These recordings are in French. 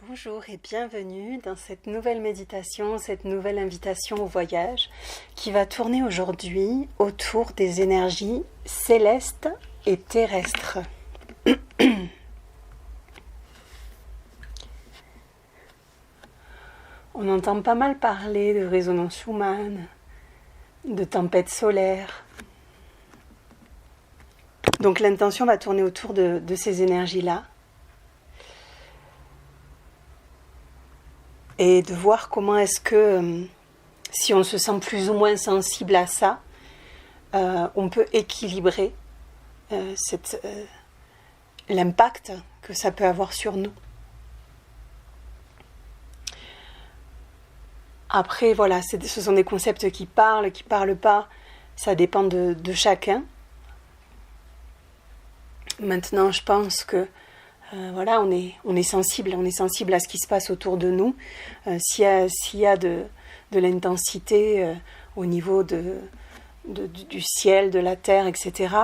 Bonjour et bienvenue dans cette nouvelle méditation, cette nouvelle invitation au voyage qui va tourner aujourd'hui autour des énergies célestes et terrestres. On entend pas mal parler de résonance Schumann, de tempête solaire. Donc l'intention va tourner autour de ces énergies-là. Et de voir comment est-ce que, si on se sent plus ou moins sensible à ça, on peut équilibrer l'impact que ça peut avoir sur nous. Après, voilà, ce sont des concepts qui parlent pas, ça dépend de chacun. Maintenant, je pense que voilà, on est sensible à ce qui se passe autour de nous. S'il y a de l'intensité au niveau du ciel, de la terre, etc.,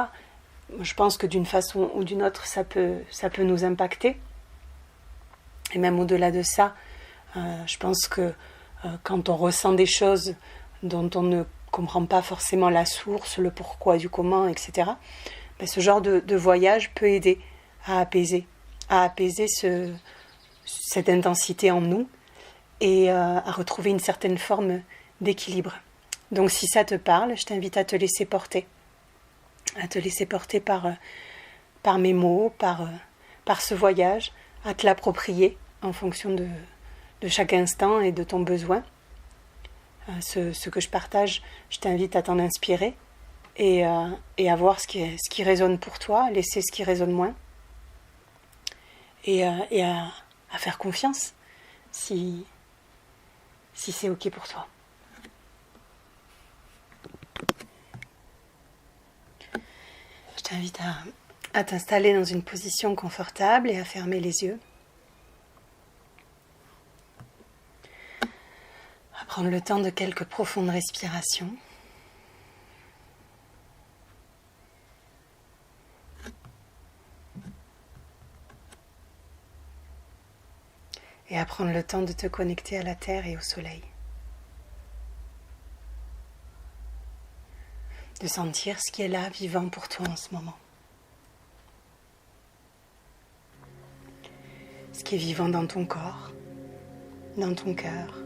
je pense que d'une façon ou d'une autre, ça peut nous impacter. Et même au-delà de ça, je pense que quand on ressent des choses dont on ne comprend pas forcément la source, le pourquoi du comment, etc., ben, ce genre de voyage peut aider à apaiser cette intensité en nous et à retrouver une certaine forme d'équilibre. Donc si ça te parle, je t'invite à te laisser porter. Par mes mots, par ce voyage, à te l'approprier en fonction de chaque instant et de ton besoin. Ce que je partage, je t'invite à t'en inspirer et à voir ce qui résonne pour toi, laisser ce qui résonne moins. Et à faire confiance si c'est OK pour toi. Je t'invite à t'installer dans une position confortable et à fermer les yeux. À prendre le temps de quelques profondes respirations. Et à prendre le temps de te connecter à la terre et au soleil. De sentir ce qui est là, vivant pour toi en ce moment. Ce qui est vivant dans ton corps, dans ton cœur.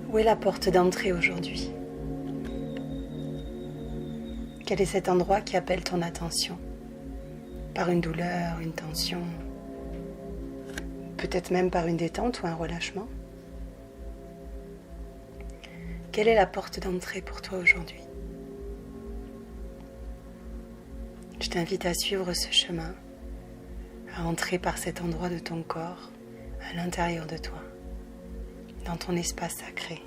Où est la porte d'entrée aujourd'hui ? Quel est cet endroit qui appelle ton attention ? Par une douleur, une tension, peut-être même par une détente ou un relâchement ? Quelle est la porte d'entrée pour toi aujourd'hui ? Je t'invite à suivre ce chemin, à entrer par cet endroit de ton corps, à l'intérieur de toi, dans ton espace sacré.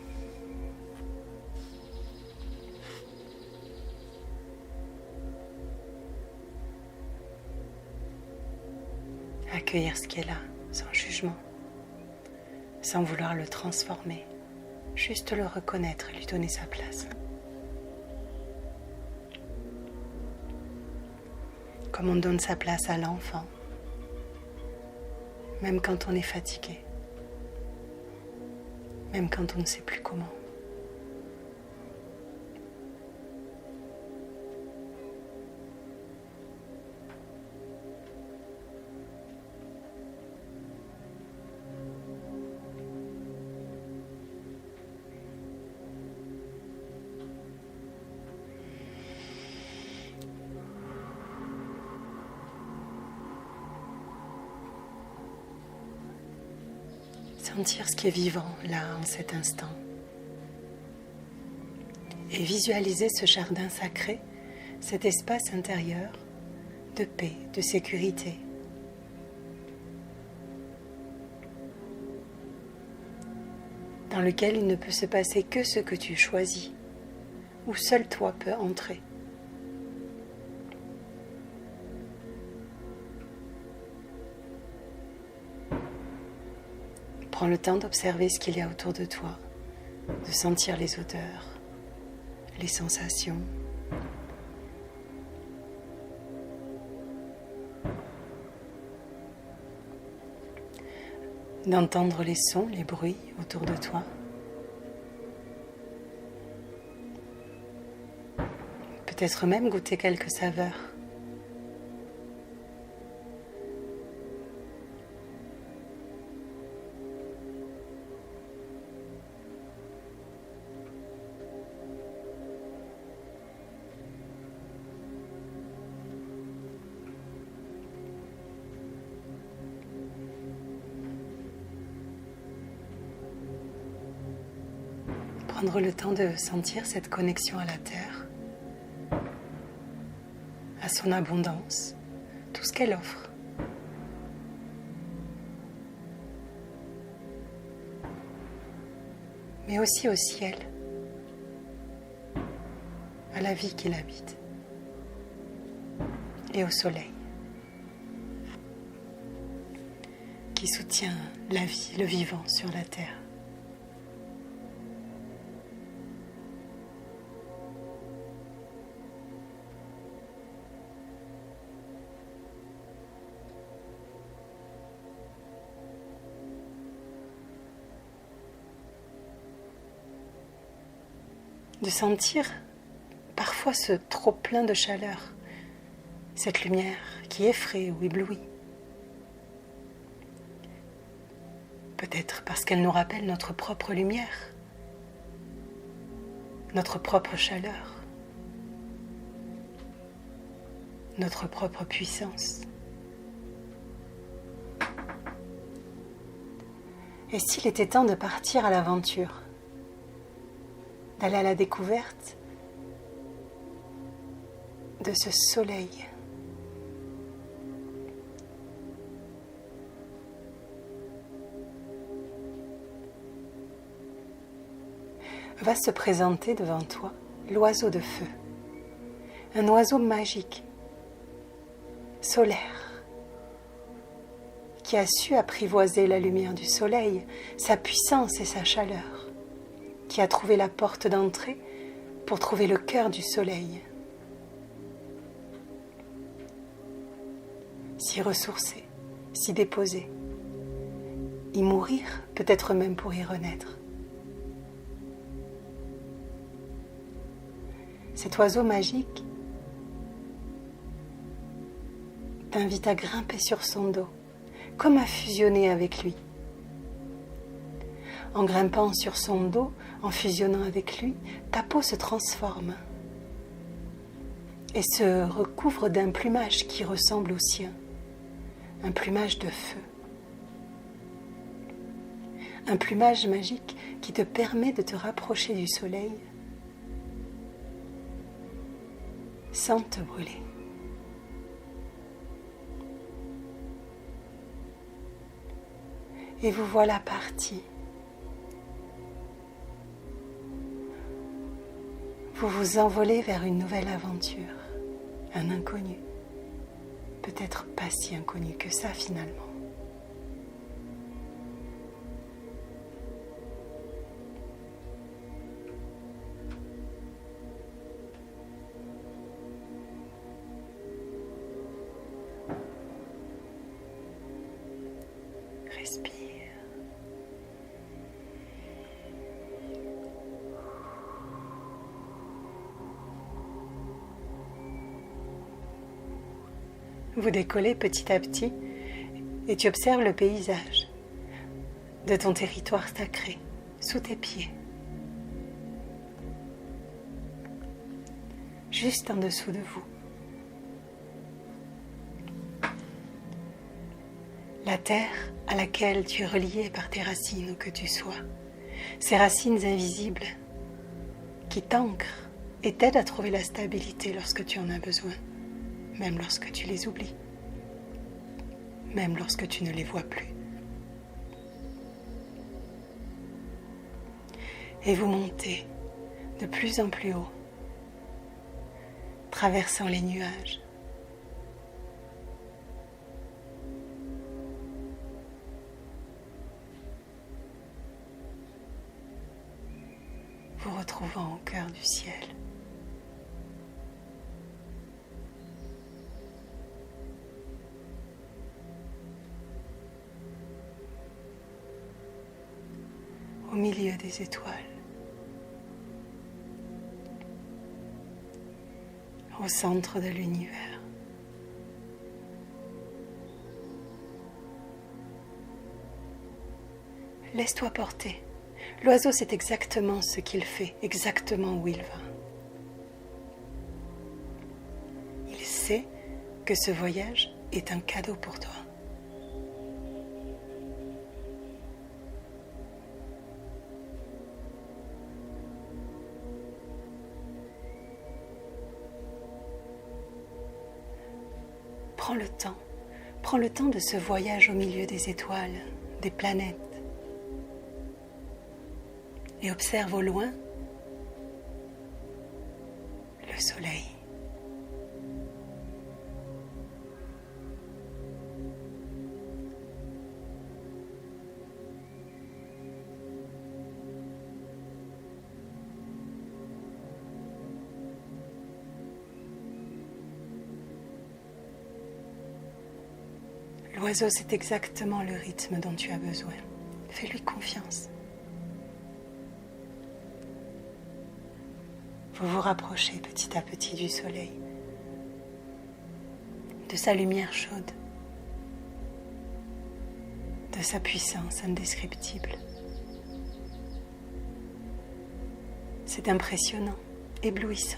Accueillir ce qui est là, sans jugement, sans vouloir le transformer, juste le reconnaître et lui donner sa place. Comme on donne sa place à l'enfant, même quand on est fatigué, même quand on ne sait plus comment. Sentir ce qui est vivant là, en cet instant. Et visualiser ce jardin sacré, cet espace intérieur de paix, de sécurité. Dans lequel il ne peut se passer que ce que tu choisis, où seul toi peux entrer. Prends le temps d'observer ce qu'il y a autour de toi, de sentir les odeurs, les sensations, d'entendre les sons, les bruits autour de toi. Peut-être même goûter quelques saveurs. Prendre le temps de sentir cette connexion à la terre, à son abondance, tout ce qu'elle offre. Mais aussi au ciel, à la vie qui l'habite, et au soleil, qui soutient la vie, le vivant sur la terre. De sentir parfois ce trop-plein de chaleur, cette lumière qui effraie ou éblouit. Peut-être parce qu'elle nous rappelle notre propre lumière, notre propre chaleur, notre propre puissance. Et s'il était temps de partir à l'aventure, d'aller à la découverte de ce soleil. Va se présenter devant toi l'oiseau de feu, un oiseau magique, solaire, qui a su apprivoiser la lumière du soleil, sa puissance et sa chaleur, qui a trouvé la porte d'entrée pour trouver le cœur du soleil. S'y ressourcer, s'y déposer, y mourir, peut-être même pour y renaître. Cet oiseau magique t'invite à grimper sur son dos, comme à fusionner avec lui. En grimpant sur son dos, en fusionnant avec lui, ta peau se transforme et se recouvre d'un plumage qui ressemble au sien, un plumage de feu. Un plumage magique qui te permet de te rapprocher du soleil sans te brûler. Et vous voilà partis. Vous vous envolez vers une nouvelle aventure, un inconnu, peut-être pas si inconnu que ça finalement. Respire. Vous décollez petit à petit et tu observes le paysage de ton territoire sacré sous tes pieds. Juste en dessous de vous. La terre à laquelle tu es relié par tes racines, où que tu sois. Ces racines invisibles qui t'ancrent et t'aident à trouver la stabilité lorsque tu en as besoin. Même lorsque tu les oublies, même lorsque tu ne les vois plus. Et vous montez de plus en plus haut, traversant les nuages. Vous retrouvant au cœur du ciel. au milieu des étoiles, au centre de l'univers. Laisse-toi porter. L'oiseau sait exactement ce qu'il fait, exactement où il va. Il sait que ce voyage est un cadeau pour toi. Prends le temps de ce voyage au milieu des étoiles, des planètes, et observe au loin le soleil. L'oiseau sait exactement le rythme dont tu as besoin. Fais-lui confiance. Vous vous rapprochez petit à petit du soleil, de sa lumière chaude, de sa puissance indescriptible. C'est impressionnant, éblouissant.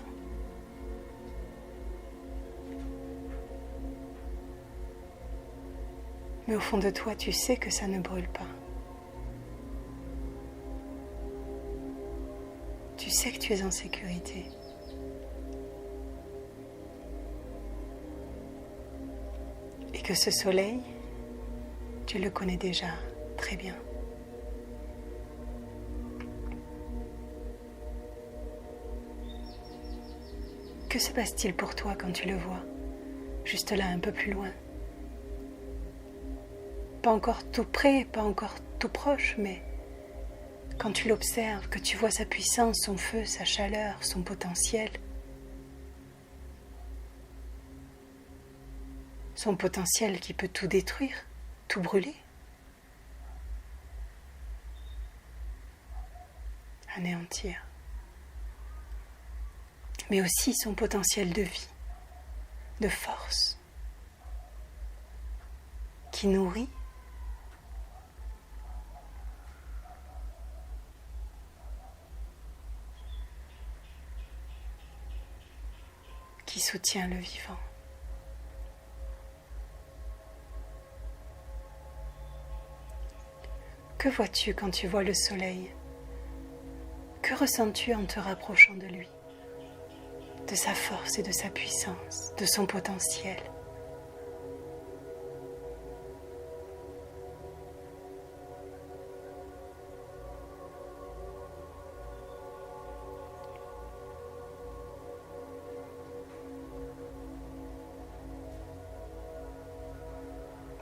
Mais au fond de toi, tu sais que ça ne brûle pas. Tu sais que tu es en sécurité. Et que ce soleil, tu le connais déjà très bien. Que se passe-t-il pour toi quand tu le vois, juste là, un peu plus loin? Pas encore tout près, pas encore tout proche, mais quand tu l'observes, que tu vois sa puissance, son feu, sa chaleur, son potentiel, qui peut tout détruire, tout brûler, anéantir, mais aussi son potentiel de vie, de force, qui nourrit, qui soutient le vivant. Que vois-tu quand tu vois le soleil? Que ressens-tu en te rapprochant de lui, de sa force et de sa puissance, de son potentiel?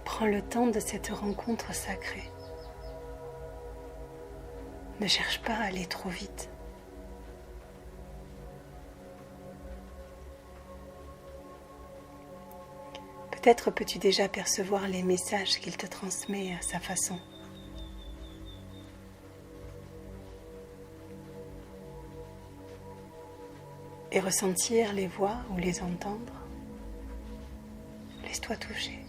Prends le temps de cette rencontre sacrée. Ne cherche pas à aller trop vite. Peut-être peux-tu déjà percevoir les messages qu'il te transmet à sa façon. Et ressentir les voix ou les entendre. Laisse-toi toucher.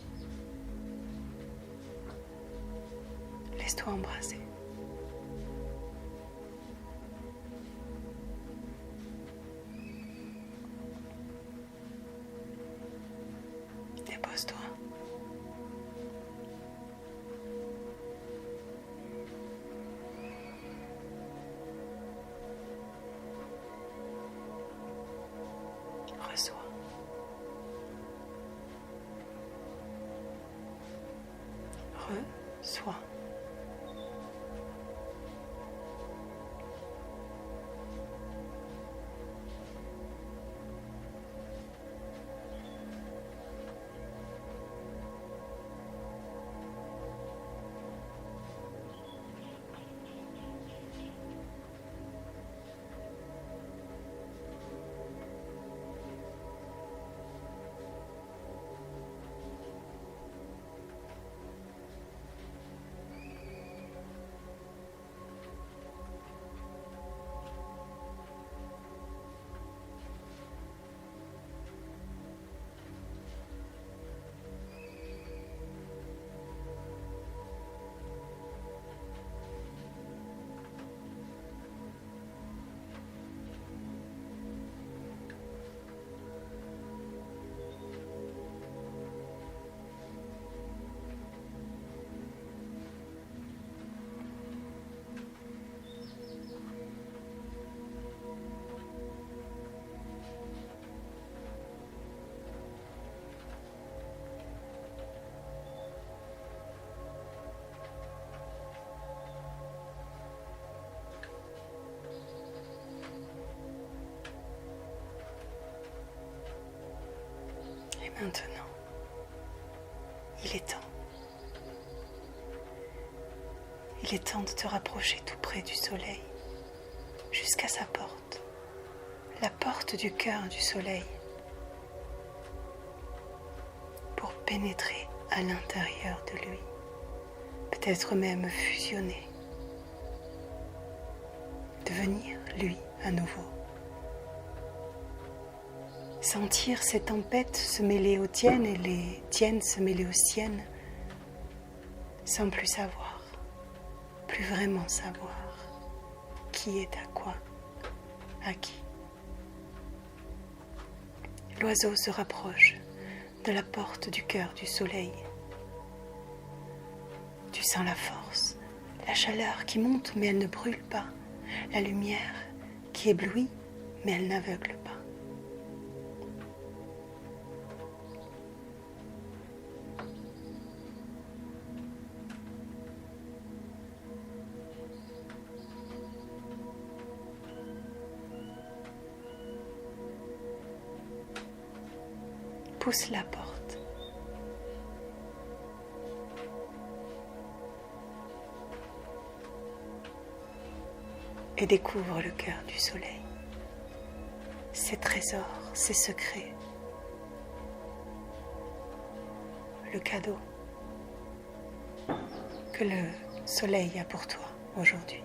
Laisse-toi embrasser. Dépose-toi. Reçois. Reçois. Maintenant, il est temps. Il est temps de te rapprocher tout près du soleil, jusqu'à sa porte, la porte du cœur du soleil, pour pénétrer à l'intérieur de lui, peut-être même fusionner, devenir lui à nouveau. Sentir ces tempêtes se mêler aux tiennes et les tiennes se mêler aux siennes, sans plus savoir, plus vraiment savoir qui est à quoi, à qui. L'oiseau se rapproche de la porte du cœur du soleil. Tu sens la force, la chaleur qui monte mais elle ne brûle pas, la lumière qui éblouit mais elle n'aveugle pas. Pousse la porte. Et découvre le cœur du soleil, ses trésors, ses secrets, le cadeau que le soleil a pour toi aujourd'hui.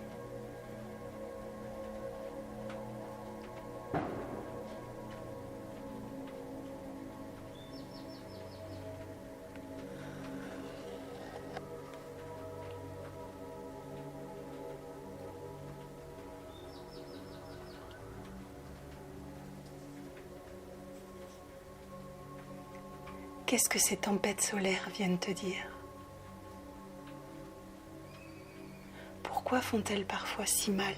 Qu'est-ce que ces tempêtes solaires viennent te dire? Pourquoi font-elles parfois si mal?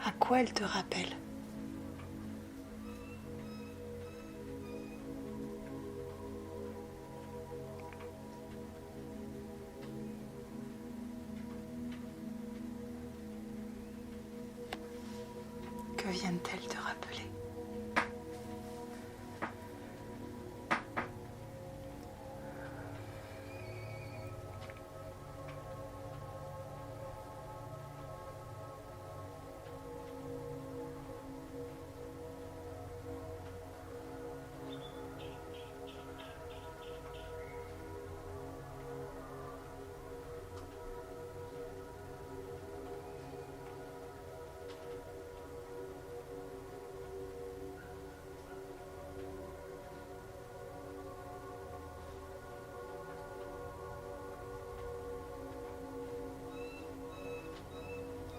À quoi elles te rappellent? Que viennent-elles te rappeler?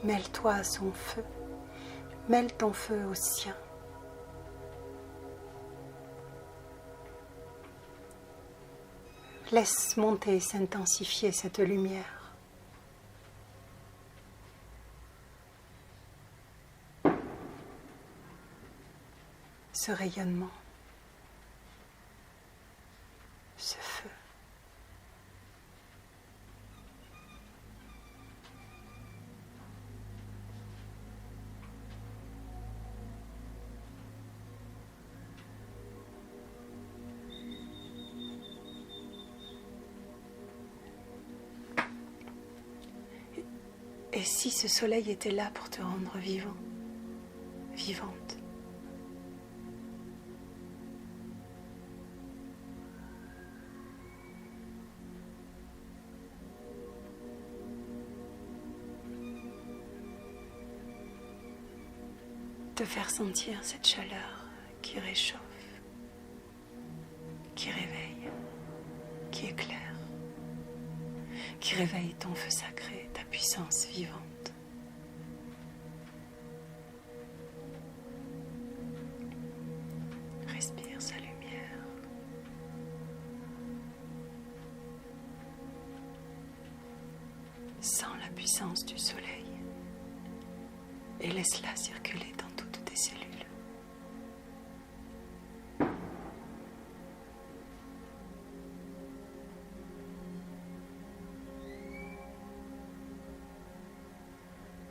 Mêle-toi à son feu, mêle ton feu au sien. Laisse monter et s'intensifier cette lumière. Ce rayonnement, ce feu. Et si ce soleil était là pour te rendre vivant, vivante? Te faire sentir cette chaleur qui réchauffe, qui réveille, qui éclaire, qui réveille ton feu sacré, ta puissance vivante. Respire sa lumière. Sens la puissance du soleil et laisse-la circuler dans toutes tes cellules.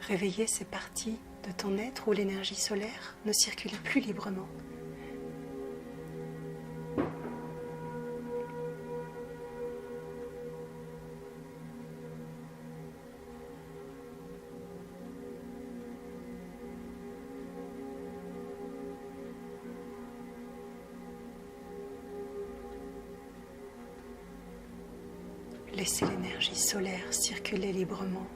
réveiller ces parties de ton être où l'énergie solaire ne circule plus librement. Laissez l'énergie solaire circuler librement.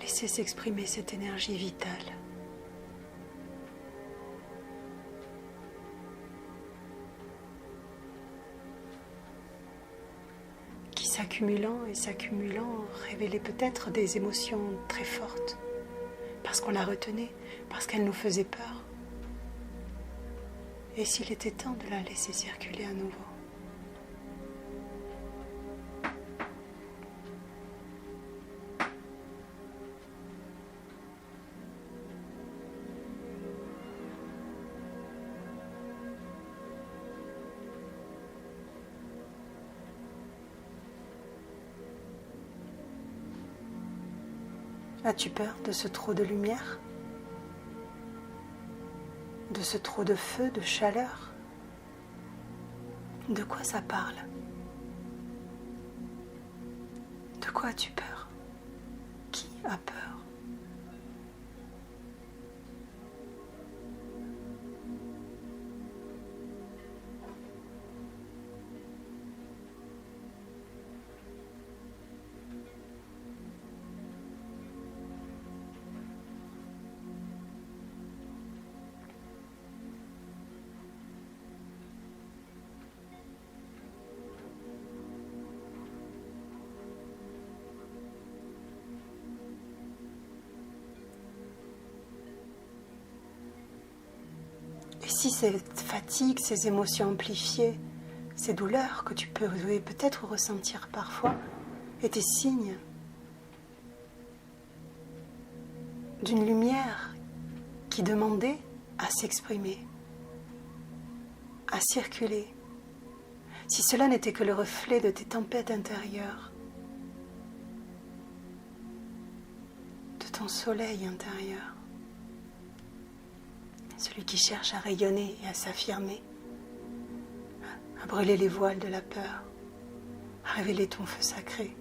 Laissez s'exprimer cette énergie vitale. Qui s'accumulant et s'accumulant révélait peut-être des émotions très fortes, parce qu'on la retenait, parce qu'elle nous faisait peur. Et s'il était temps de la laisser circuler à nouveau? As-tu peur de ce trop de lumière? De ce trop de feu, de chaleur? De quoi ça parle? De quoi as-tu peur? Qui a peur? Et si cette fatigue, ces émotions amplifiées, ces douleurs que tu peux peut-être ressentir parfois étaient signes d'une lumière qui demandait à s'exprimer, à circuler, si cela n'était que le reflet de tes tempêtes intérieures, de ton soleil intérieur, celui qui cherche à rayonner et à s'affirmer, à brûler les voiles de la peur, à révéler ton feu sacré.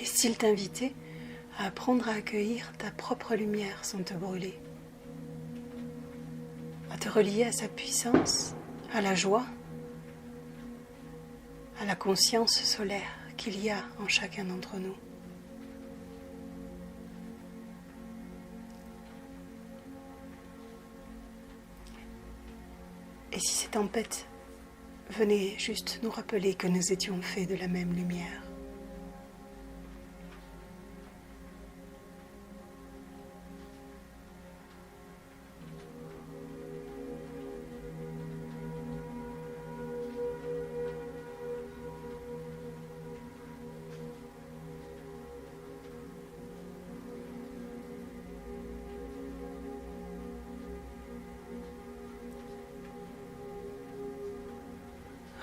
Et s'il t'invitait à apprendre à accueillir ta propre lumière sans te brûler, à te relier à sa puissance, à la joie, à la conscience solaire qu'il y a en chacun d'entre nous. Et si ces tempêtes venaient juste nous rappeler que nous étions faits de la même lumière?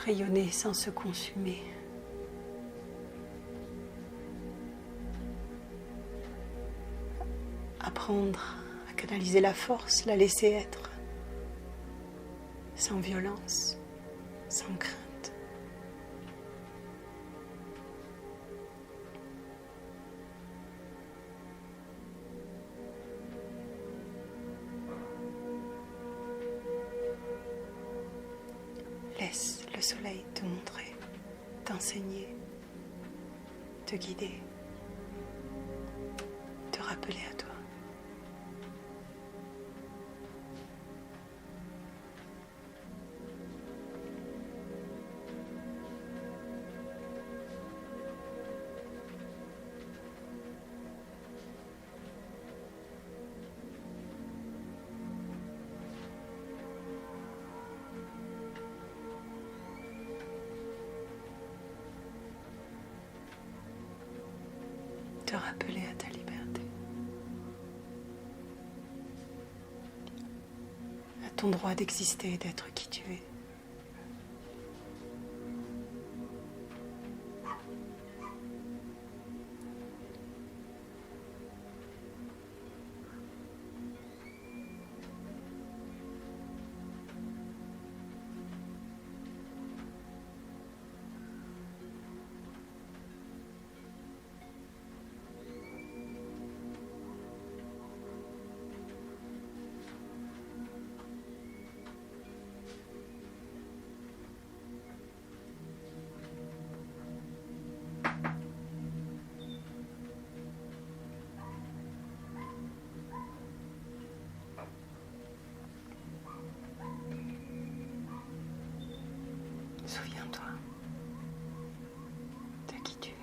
Rayonner sans se consumer. Apprendre à canaliser la force, la laisser être, sans violence, sans crainte. Laisse le soleil te montrer, t'enseigner, te guider, te rappeler à toi. Te rappeler à ta liberté. ton droit d'exister, d'être qui tu es. Souviens-toi de qui tu es.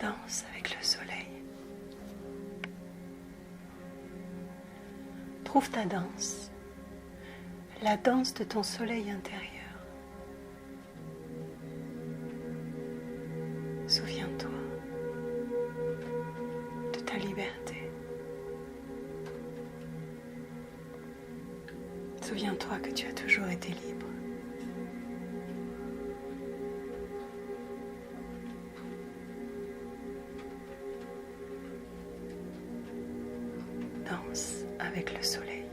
Danse avec le soleil. Trouve ta danse, la danse de ton soleil intérieur. Souviens-toi de ta liberté. Souviens-toi que tu as toujours été libre. Danse avec le soleil.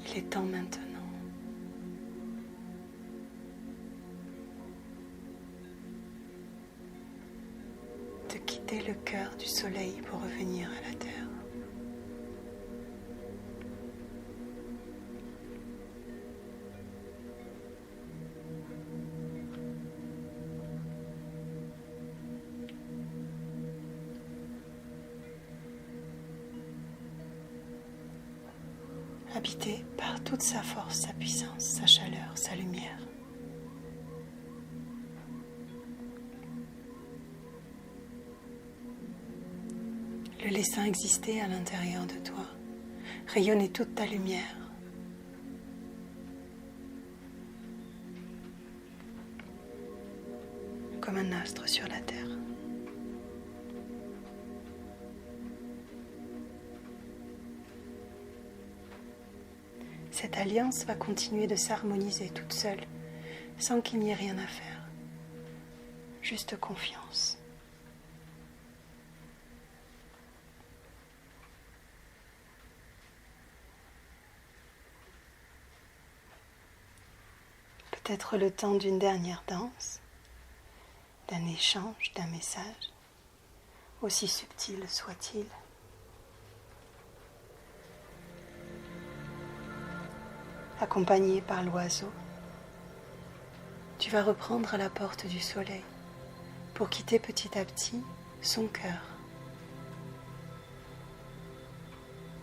Il est temps maintenant de quitter le cœur du soleil pour revenir à la terre. Habité par toute sa force, sa puissance, sa chaleur, sa lumière. le laissant exister à l'intérieur de toi, rayonner toute ta lumière. Comme un astre sur la terre. Cette alliance va continuer de s'harmoniser toute seule, sans qu'il n'y ait rien à faire. Juste confiance. Peut-être le temps d'une dernière danse, d'un échange, d'un message, aussi subtil soit-il. Accompagné par l'oiseau, tu vas reprendre à la porte du soleil pour quitter petit à petit son cœur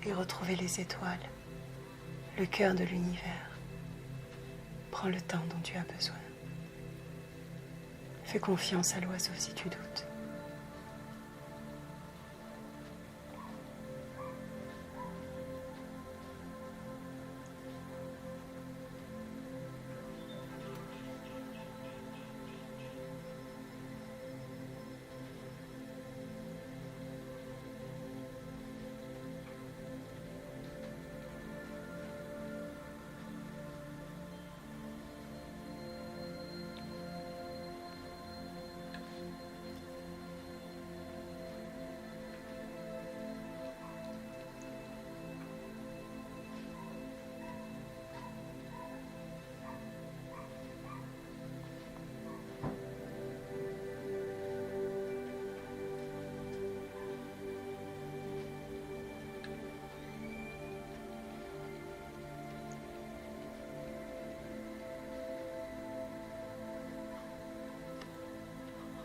et retrouver les étoiles, le cœur de l'univers. Prends le temps dont tu as besoin. Fais confiance à l'oiseau si tu doutes.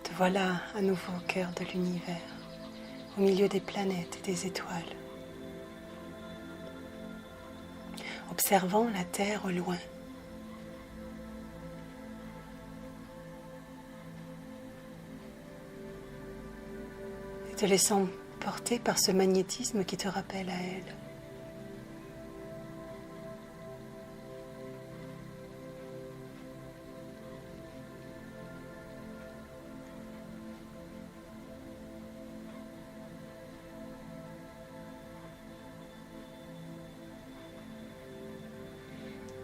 Te voilà à nouveau au cœur de l'univers, au milieu des planètes et des étoiles, observant la Terre au loin. Et te laissant porter par ce magnétisme qui te rappelle à elle.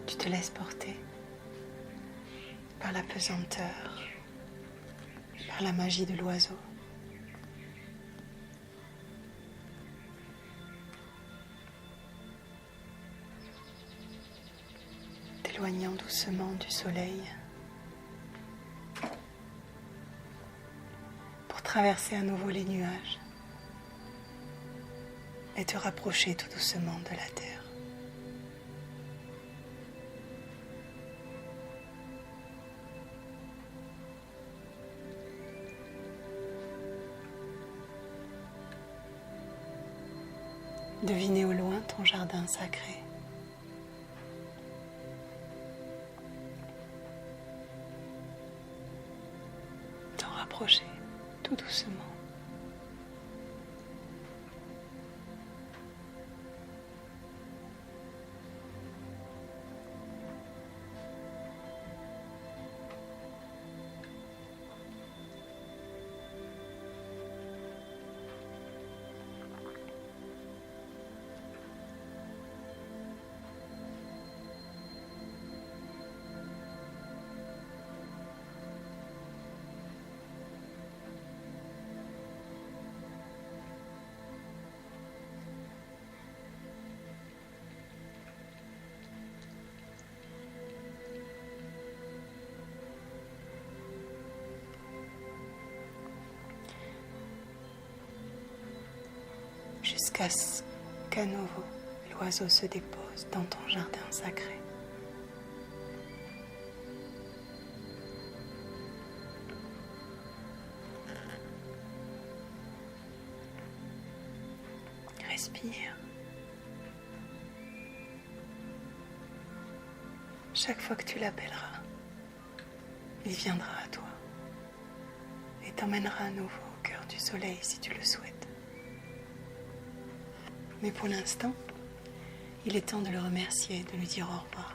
Tu te laisses porter par la pesanteur, par la magie de l'oiseau. T'éloignant doucement du soleil pour traverser à nouveau les nuages et te rapprocher tout doucement de la terre. Devinez au loin ton jardin sacré. T'en rapprocher tout doucement. Jusqu'à ce qu'à nouveau l'oiseau se dépose dans ton jardin sacré. Respire. Chaque fois que tu l'appelleras, il viendra à toi et t'emmènera à nouveau au cœur du soleil si tu le souhaites. Mais pour l'instant, il est temps de le remercier, de lui dire au revoir.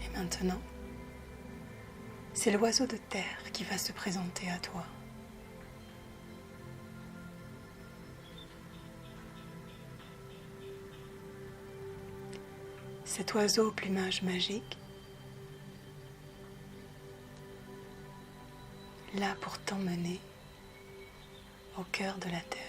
Et maintenant, c'est l'oiseau de terre qui va se présenter à toi. Cet oiseau au plumage magique, là pour t'emmener au cœur de la terre.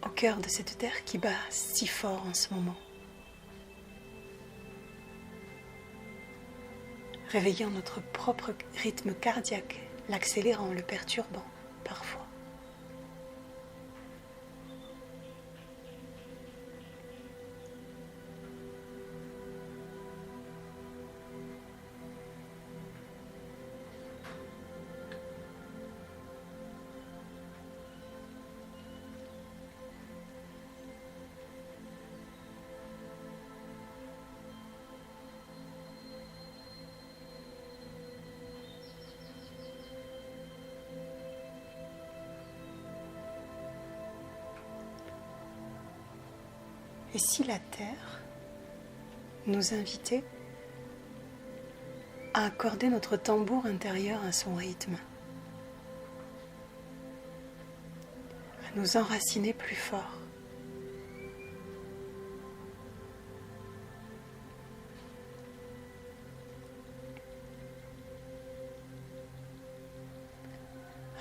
Au cœur de cette terre qui bat si fort en ce moment. Réveillant notre propre rythme cardiaque, l'accélérant, le perturbant parfois. Et si la Terre nous invitait à accorder notre tambour intérieur à son rythme, à nous enraciner plus fort,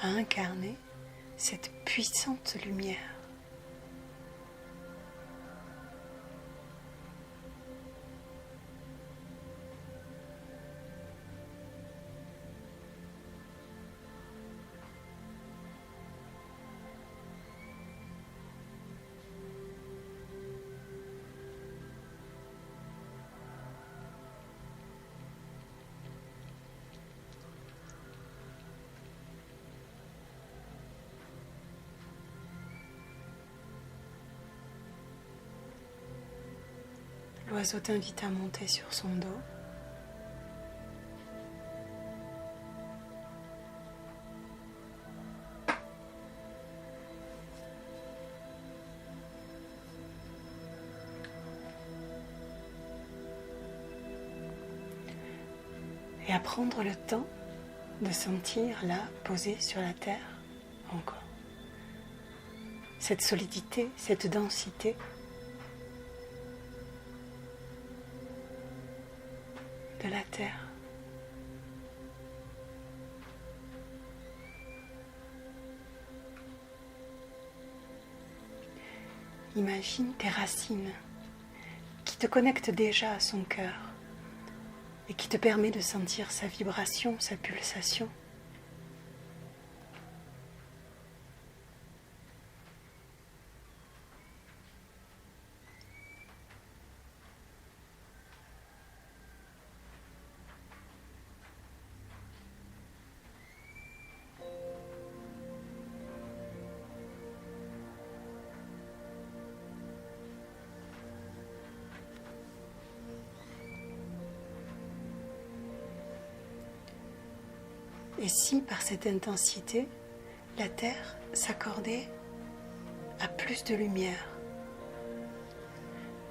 à incarner cette puissante lumière. L'oiseau t'invite à monter sur son dos. Et à prendre le temps de sentir là, posé sur la terre, encore. Cette solidité, cette densité de la terre. Imagine tes racines qui te connectent déjà à son cœur et qui te permet de sentir sa vibration, sa pulsation. Et si par cette intensité, la Terre s'accordait à plus de lumière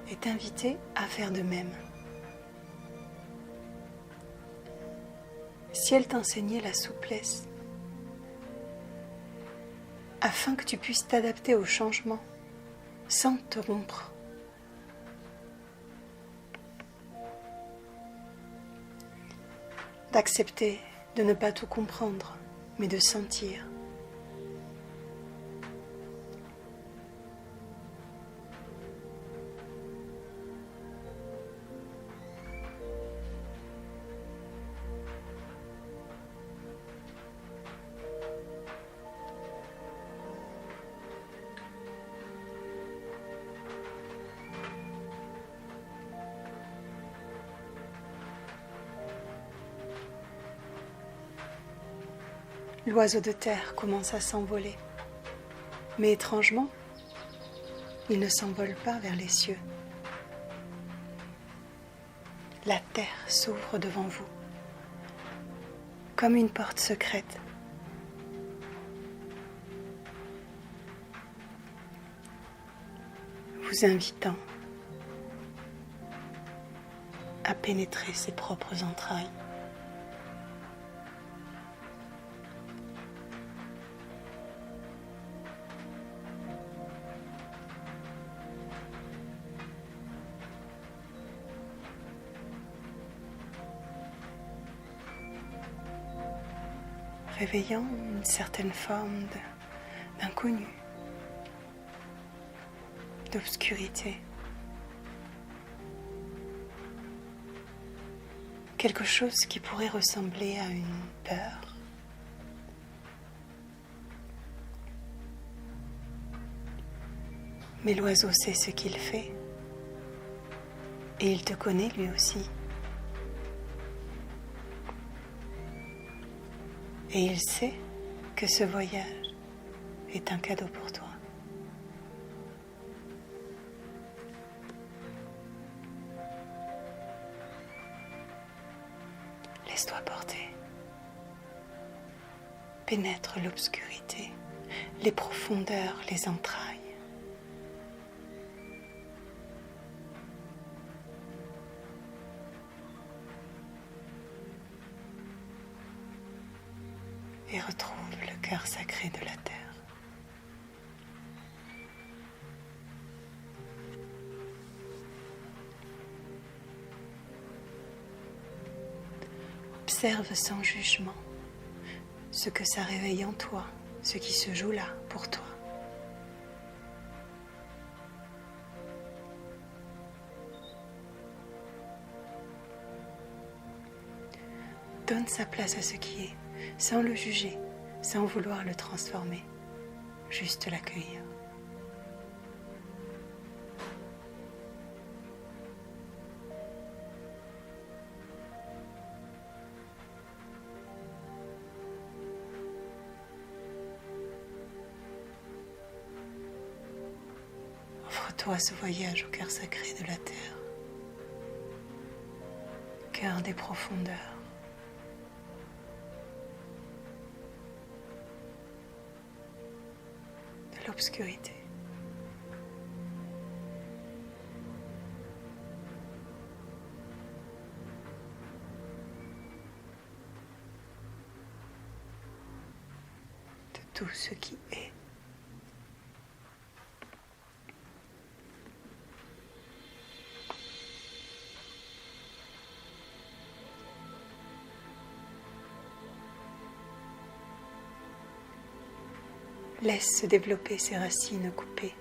et t'invitait à faire de même? Si elle t'enseignait la souplesse, afin que tu puisses t'adapter au changement sans te rompre. D'accepter de ne pas tout comprendre, mais de sentir. L'oiseau de terre commence à s'envoler. Mais étrangement, il ne s'envole pas vers les cieux. La terre s'ouvre devant vous, comme une porte secrète. Vous invitant à pénétrer ses propres entrailles. Réveillant une certaine forme d'inconnu, d'obscurité. Quelque chose qui pourrait ressembler à une peur. Mais l'oiseau sait ce qu'il fait. Et il te connaît lui aussi. Et il sait que ce voyage est un cadeau pour toi. Laisse-toi porter. Pénètre l'obscurité, les profondeurs, les entrailles. Et retrouve le cœur sacré de la terre. Observe sans jugement ce que ça réveille en toi, ce qui se joue là pour toi. Donne sa place à ce qui est, sans le juger, sans vouloir le transformer, juste l'accueillir. Offre-toi ce voyage au cœur sacré de la terre, cœur des profondeurs. L'obscurité. De tout ce qui est. Laisse se développer ses racines coupées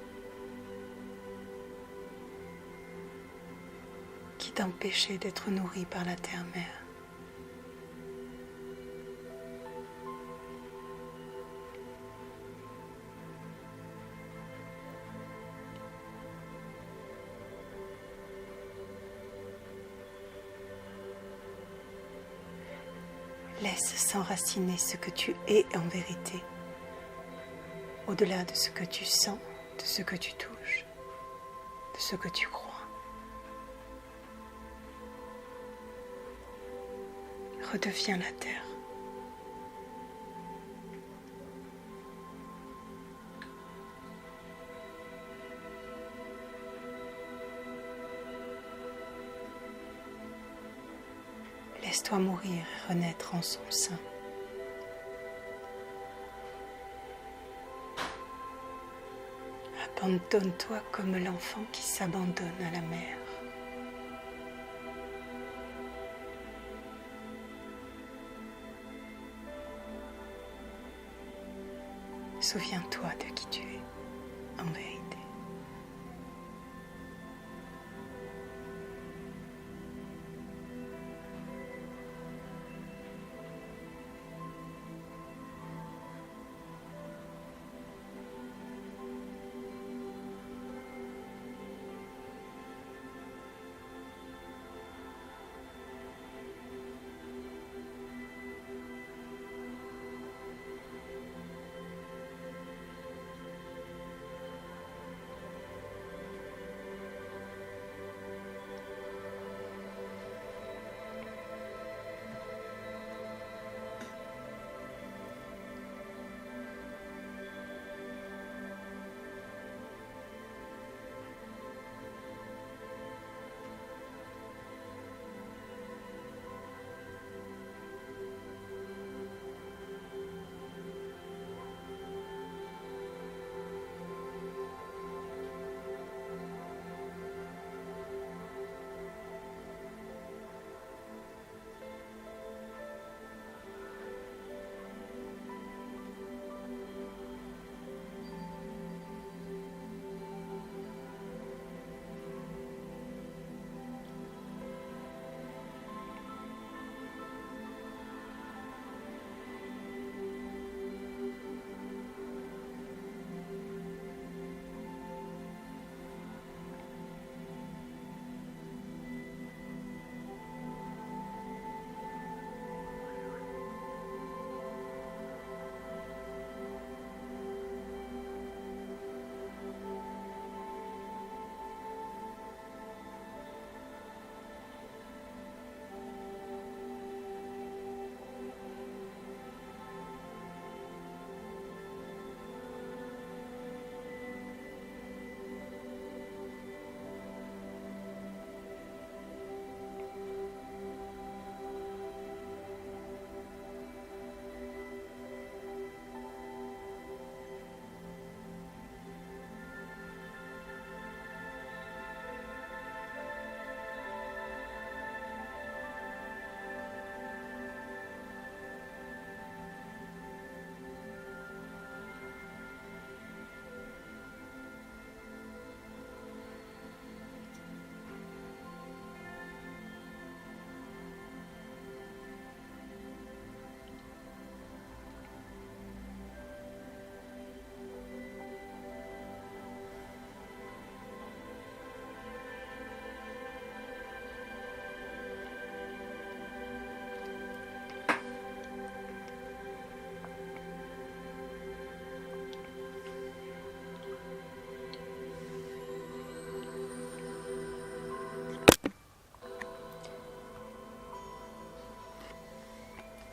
qui t'empêchaient d'être nourri par la terre-mère. Laisse s'enraciner ce que tu es en vérité. Au-delà de ce que tu sens, de ce que tu touches, de ce que tu crois. Redeviens la terre. Laisse-toi mourir et renaître en son sein. Abandonne-toi comme l'enfant qui s'abandonne à la mer. Souviens-toi de qui tu es en vérité.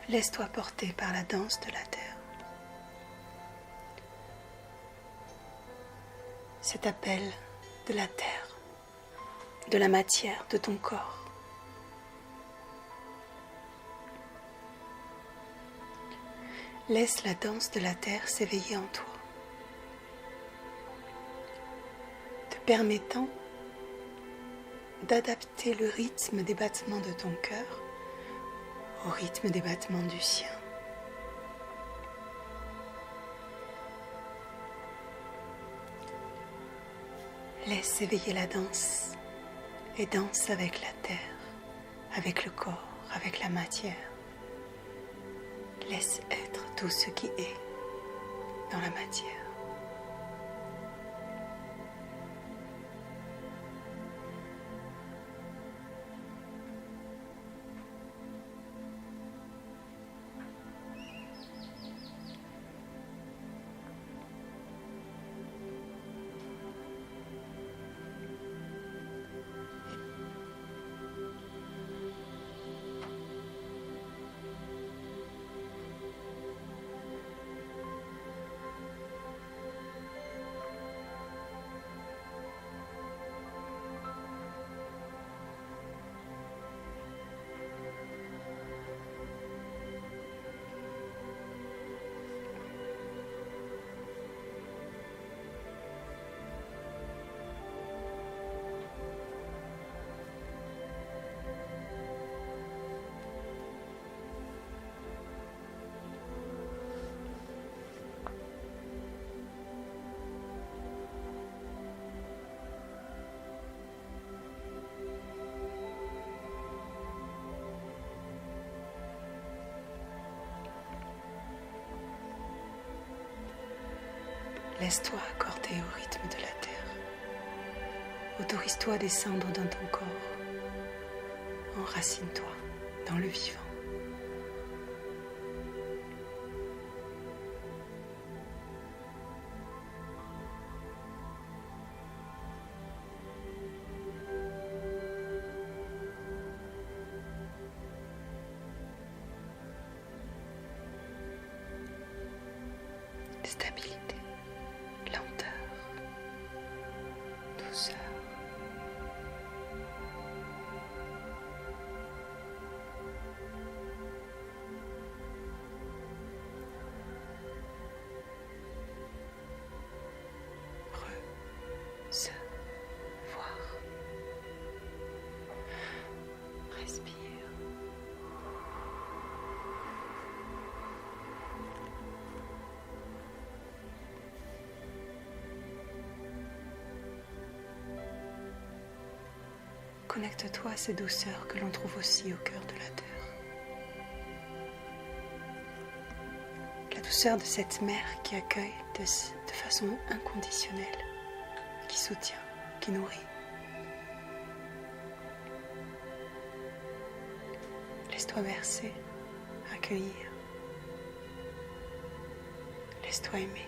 Laisse-toi porter par la danse de la terre. Cet appel de la terre, de la matière, de ton corps. Laisse la danse de la terre s'éveiller en toi, te permettant d'adapter le rythme des battements de ton cœur au rythme des battements du sien. Laisse éveiller la danse et danse avec la terre, avec le corps, avec la matière. Laisse être tout ce qui est dans la matière. Laisse-toi accorder au rythme de la terre. Autorise-toi à descendre dans ton corps. Enracine-toi dans le vivant. Stabilité, lenteur, douceur. Recevoir. Respire. Connecte-toi à ces douceurs que l'on trouve aussi au cœur de la terre. La douceur de cette mère qui accueille de façon inconditionnelle, qui soutient, qui nourrit. Laisse-toi verser, accueillir. Laisse-toi aimer.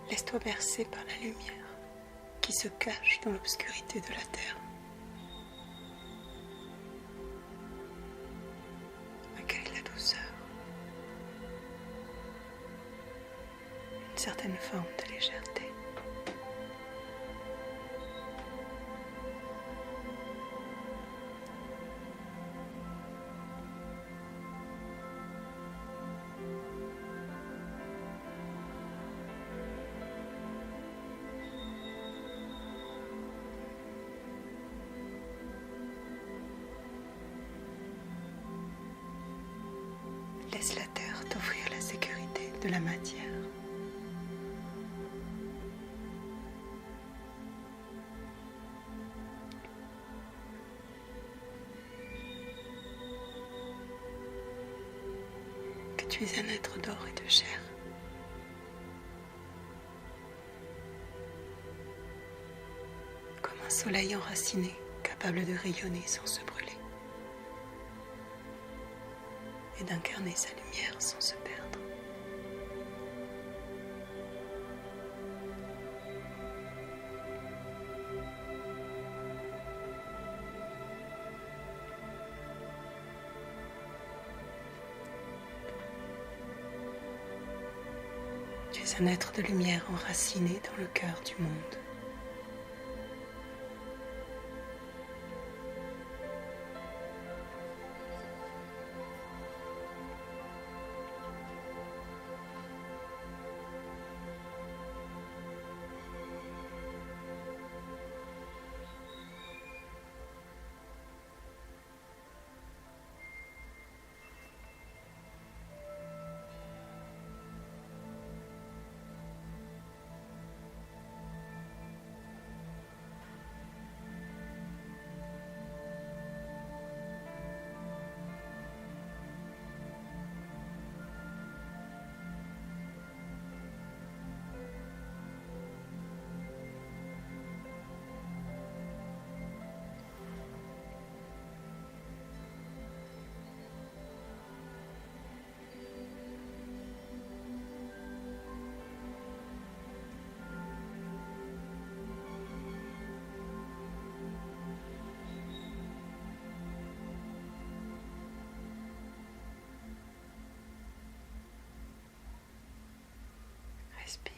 Laisse-toi bercer par la lumière qui se cache dans l'obscurité de la terre. Accueille la douceur, une certaine forme de légèreté. Laisse la terre t'offrir la sécurité de la matière. Tu es un être d'or et de chair. Comme un soleil enraciné, capable de rayonner sans se brûler. Et d'incarner sa lumière sans se perdre. Tu es un être de lumière enraciné dans le cœur du monde. Respire.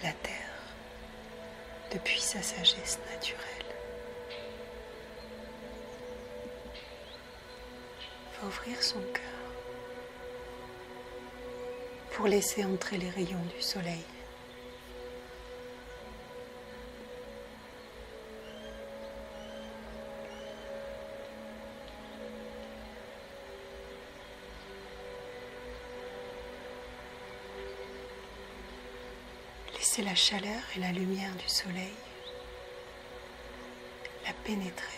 La terre, depuis sa sagesse naturelle, va ouvrir son cœur pour laisser entrer les rayons du soleil. Laissez la chaleur et la lumière du soleil la pénétrer.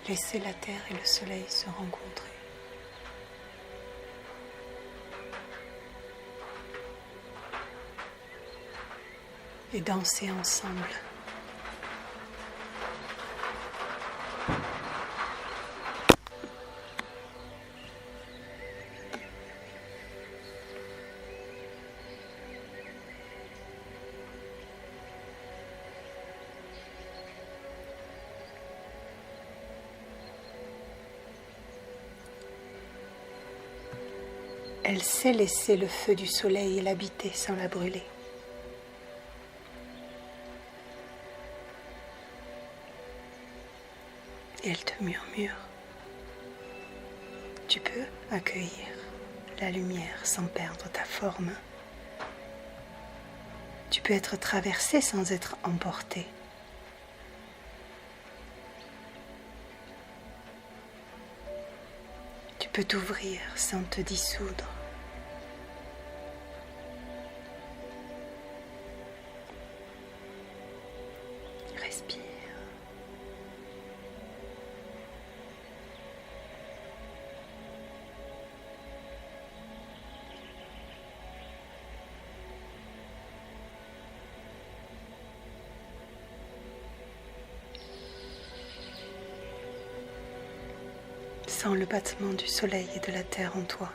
Laissez la terre et le soleil se rencontrer. Et danser ensemble. Elle sait laisser le feu du soleil l'habiter sans la brûler. Et elle te murmure. Tu peux accueillir la lumière sans perdre ta forme. Tu peux être traversé sans être emporté. Tu peux t'ouvrir sans te dissoudre. Respire. Sens le battement du soleil et de la terre en toi.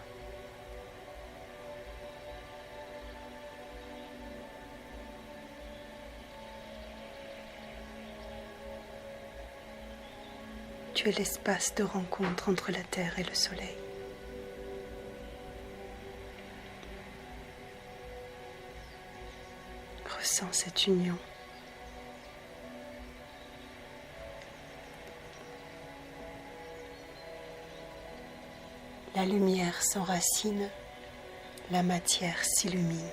Tu es l'espace de rencontre entre la terre et le soleil. Ressens cette union. La lumière s'enracine, la matière s'illumine.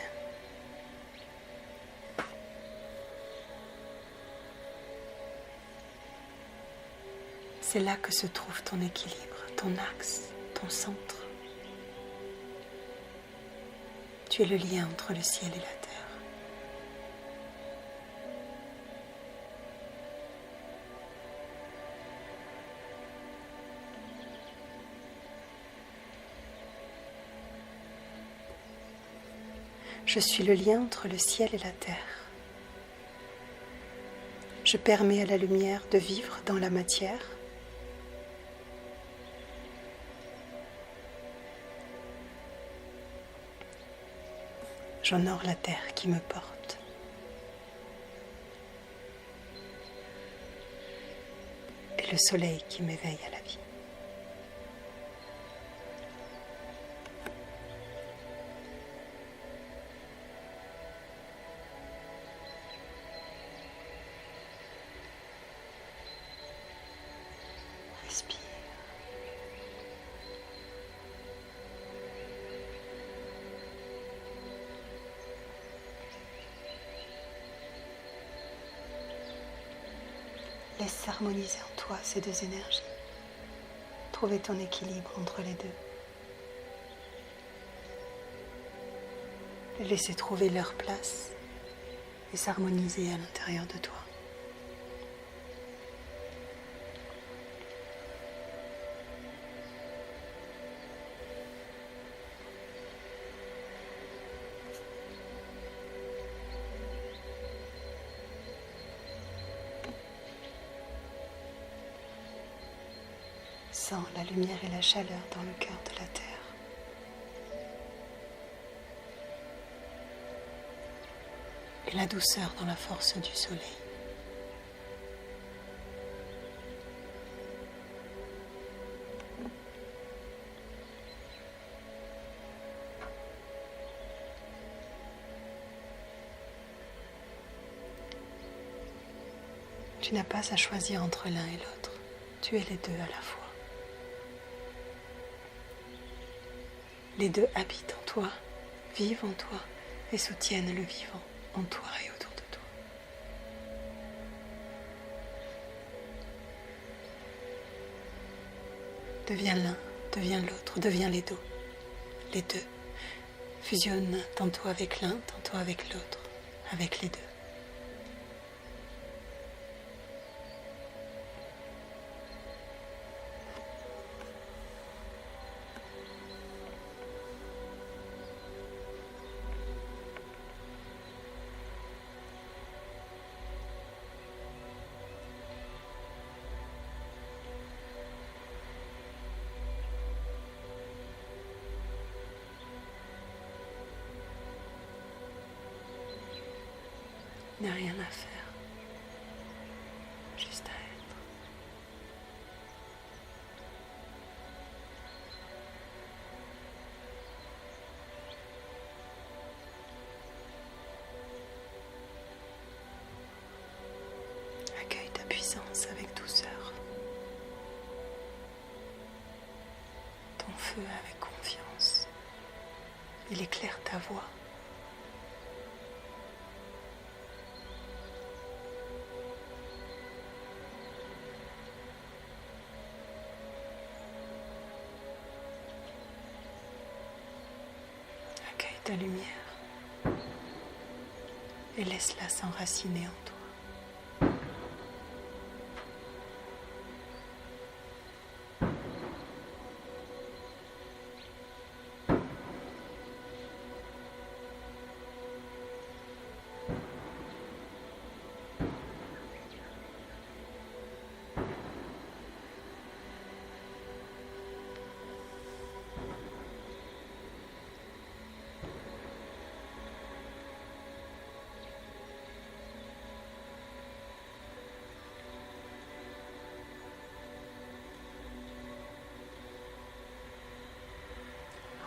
C'est là que se trouve ton équilibre, ton axe, ton centre. Tu es le lien entre le ciel et la terre. Je suis le lien entre le ciel et la terre. Je permets à la lumière de vivre dans la matière. J'honore la terre qui me porte. Et le soleil qui m'éveille à la vie. Respire. Laisse s'harmoniser en toi ces deux énergies. Trouver ton équilibre entre les deux. Les laisser trouver leur place et s'harmoniser à l'intérieur de toi. Sens la lumière et la chaleur dans le cœur de la terre. Et la douceur dans la force du soleil. Tu n'as pas à choisir entre l'un et l'autre. Tu es les deux à la fois. Les deux habitent en toi, vivent en toi et soutiennent le vivant en toi et autour de toi. Deviens l'un, deviens l'autre, deviens les deux. Les deux fusionnent tantôt avec l'un, tantôt avec l'autre, avec les deux. Il n'y a rien à faire, juste à être. feu avec confiance. Il éclaire ta voie. Accueille ta lumière et laisse-la s'enraciner en toi.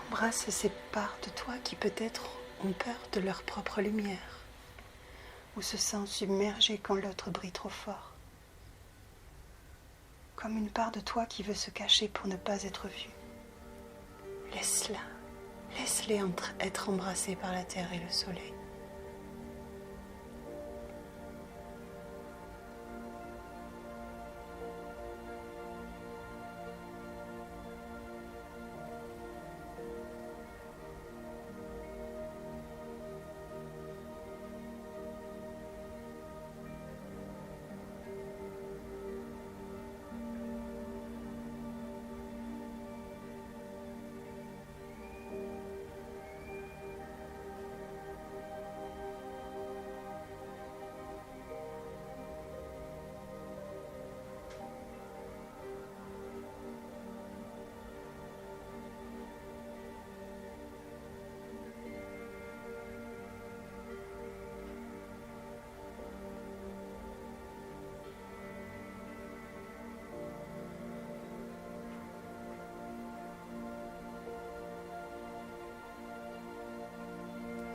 Embrasse ces parts de toi qui peut-être ont peur de leur propre lumière ou se sentent submergées quand l'autre brille trop fort. Comme une part de toi qui veut se cacher pour ne pas être vue. Laisse-la, laisse-les être embrassés par la terre et le soleil.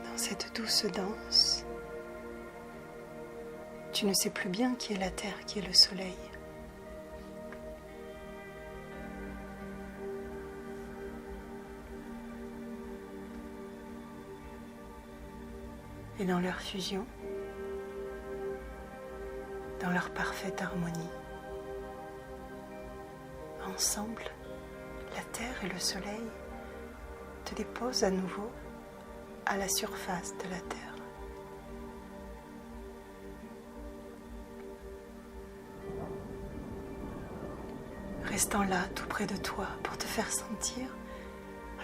Dans cette douce danse, tu ne sais plus bien qui est la terre, qui est le soleil. Et dans leur fusion, dans leur parfaite harmonie, ensemble, la terre et le soleil te déposent à nouveau à la surface de la terre. Restant là, tout près de toi, pour te faire sentir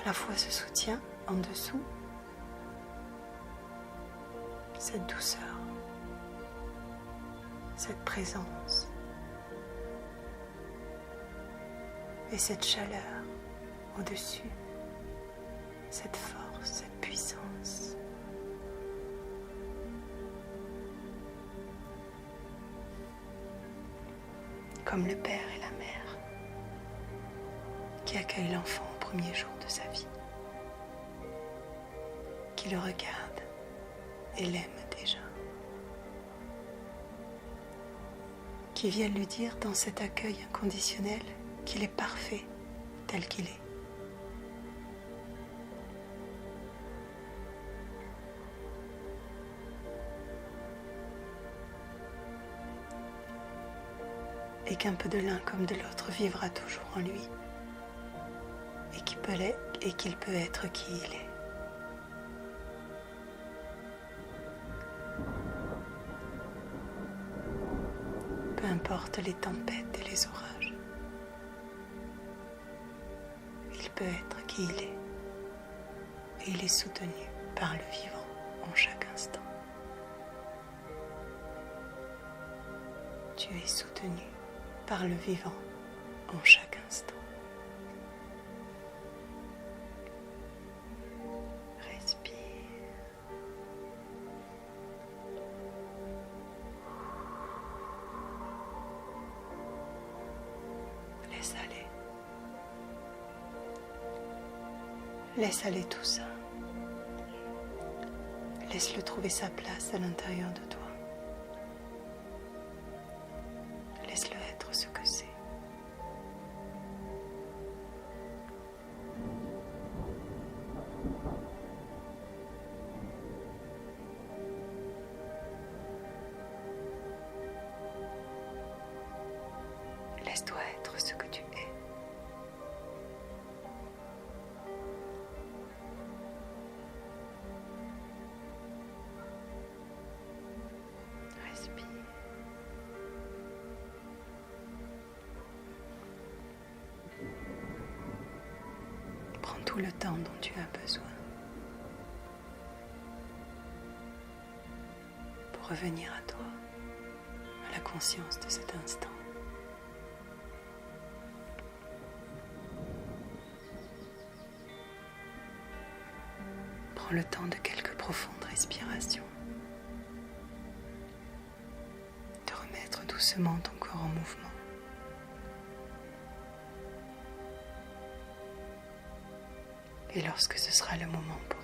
à la fois ce soutien en dessous, cette douceur, cette présence et cette chaleur au-dessus, cette force, cette puissance. Comme le père et la mère qui accueillent l'enfant au premier jour de sa vie, qui le regarde et l'aime déjà, qui vient lui dire dans cet accueil inconditionnel qu'il est parfait tel qu'il est. Et qu'un peu de l'un comme de l'autre vivra toujours en lui, et qu'il peut être qui il est. Peu importe les tempêtes et les orages, il peut être qui il est, et il est soutenu par le vivant en chaque instant. Tu es soutenu par le vivant en chaque instant. Respire. Laisse aller. Laisse aller tout ça. Laisse-le trouver sa place à l'intérieur de toi. Laisse-le être ce que c'est. tout le temps dont tu as besoin pour revenir à toi, à la conscience de cet instant. Prends le temps de quelques profondes respirations. De remettre doucement ton corps en mouvement. Et lorsque ce sera le moment pour